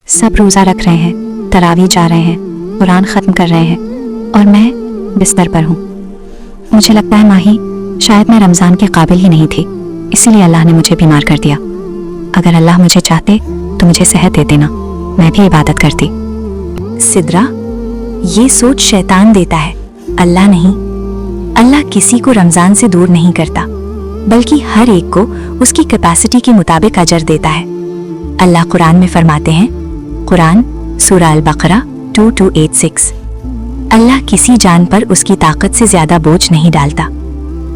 सब रोज़ा रख रहे हैं, तरावी जा रहे हैं, कुरान ख़त्म कर रहे हैं और मैं बिस्तर पर हूँ। मुझे लगता है माही, शायद मैं रमज़ान के काबिल ही नहीं थी, इसीलिए अल्लाह ने मुझे बीमार कर दिया। अगर अल्लाह मुझे चाहते तो मुझे सेहत दे देना, मैं भी इबादत करती। सिद्रा, ये सोच शैतान देता है, अल्लाह नहीं। अल्लाह किसी को रमज़ान से दूर नहीं करता, बल्कि हर एक को उसकी कैपेसिटी के मुताबिक अजर देता है। अल्लाह कुरान में फरमाते हैं, कुरान सूरा अल-बकरा 2286, अल्लाह किसी जान पर उसकी ताकत से ज्यादा बोझ नहीं डालता।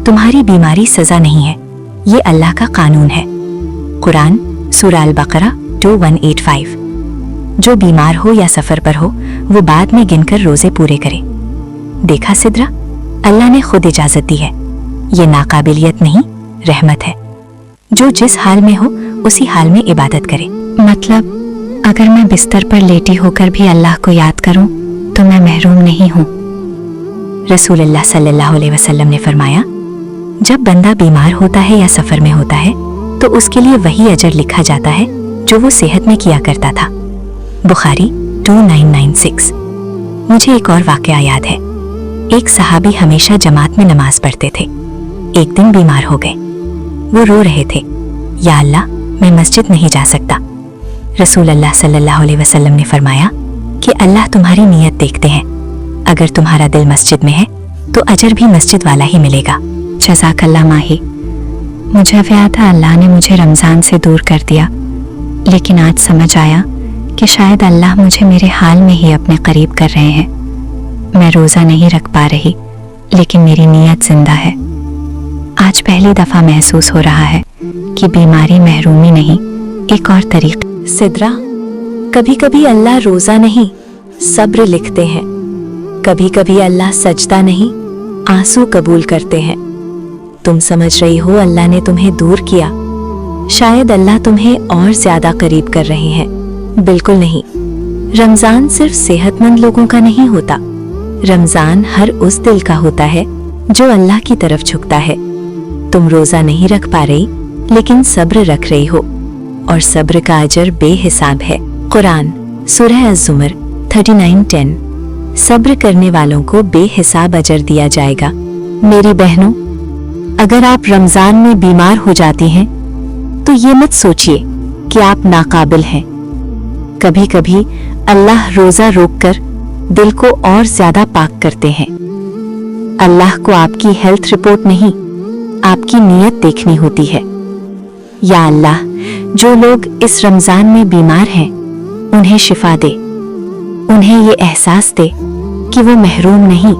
तुम्हारी बीमारी सजा नहीं है, ये अल्लाह का कानून है। कुरान सूरा अल-बकरा 2185। जो बीमार हो या सफर पर हो, वो बाद में गिनकर रोजे पूरे करे। देखा सिद्रा, अल्लाह ने खुद इजाजत दी है। ये नाकाबिलियत नहीं, रहमत है। जो जिस हाल में हो उसी हाल में इबादत करे। मतलब अगर मैं बिस्तर पर लेटी होकर भी अल्लाह को याद करूं तो मैं महरूम नहीं हूं। रसूलुल्लाह सल्लल्लाहु अलैहि वसल्लम ने फरमाया, जब बंदा बीमार होता है या सफर में होता है तो उसके लिए वही अजर लिखा जाता है जो वो सेहत में किया करता था। बुखारी 2996। मुझे एक और वाकया याद है। एक सहाबी हमेशा जमात में नमाज पढ़ते थे। एक दिन बीमार हो गए। वो रो रहे थे, या अल्लाह, मैं मस्जिद नहीं जा सकता। रसूलुल्लाह सल्लल्लाहु अलैहि वसल्लम ने फरमाया कि अल्लाह तुम्हारी नीयत देखते हैं। अगर तुम्हारा दिल मस्जिद में है तो अजर भी मस्जिद वाला ही मिलेगा। जज़ाकल्लाह माही। मुझे याद था अल्लाह ने मुझे रमज़ान से दूर कर दिया, लेकिन आज समझ आया कि शायद अल्लाह मुझे मेरे हाल में ही अपने करीब कर रहे हैं। मैं रोज़ा नहीं रख पा रही, लेकिन मेरी नीयत जिंदा है। आज पहली दफ़ा महसूस हो रहा है कि बीमारी महरूमी नहीं, एक और तरीक़ा। सिद्रा, कभी कभी अल्लाह रोज़ा नहीं, सब्र लिखते हैं। कभी कभी अल्लाह सजदा नहीं, आंसू कबूल करते हैं। तुम समझ रही हो अल्लाह ने तुम्हें दूर किया, शायद अल्लाह तुम्हें और ज्यादा करीब कर रहे हैं। बिल्कुल नहीं। रमजान सिर्फ सेहतमंद लोगों का नहीं होता। रमजान हर उस दिल का होता है जो अल्लाह की तरफ झुकता है। तुम रोजा नहीं रख पा रही, लेकिन सब्र रख रही हो, और सब्र का अजर बेहिसाब है। कुरान सूरह अज़-ज़ुमर 39:10। सब्र करने वालों को बेहिसाब अजर दिया जाएगा। मेरी बहनों, अगर आप रमजान में बीमार हो जाती हैं तो ये मत सोचिए कि आप नाकाबिल हैं। कभी कभी अल्लाह रोजा रोककर दिल को और ज्यादा पाक करते हैं। अल्लाह को आपकी हेल्थ रिपोर्ट नहीं, आपकी नीयत देखनी होती है। या अल्लाह, जो लोग इस रमजान में बीमार हैं उन्हें शिफा दे। उन्हें ये एहसास दे कि वो महरूम नहीं,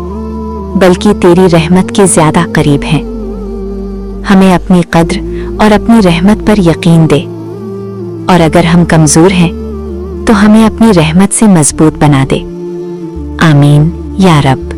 बल्कि तेरी रहमत के ज्यादा करीब हैं। हमें अपनी कद्र और अपनी रहमत पर यकीन दे, और अगर हम कमजोर हैं तो हमें अपनी रहमत से मजबूत बना दे। आमीन या रब।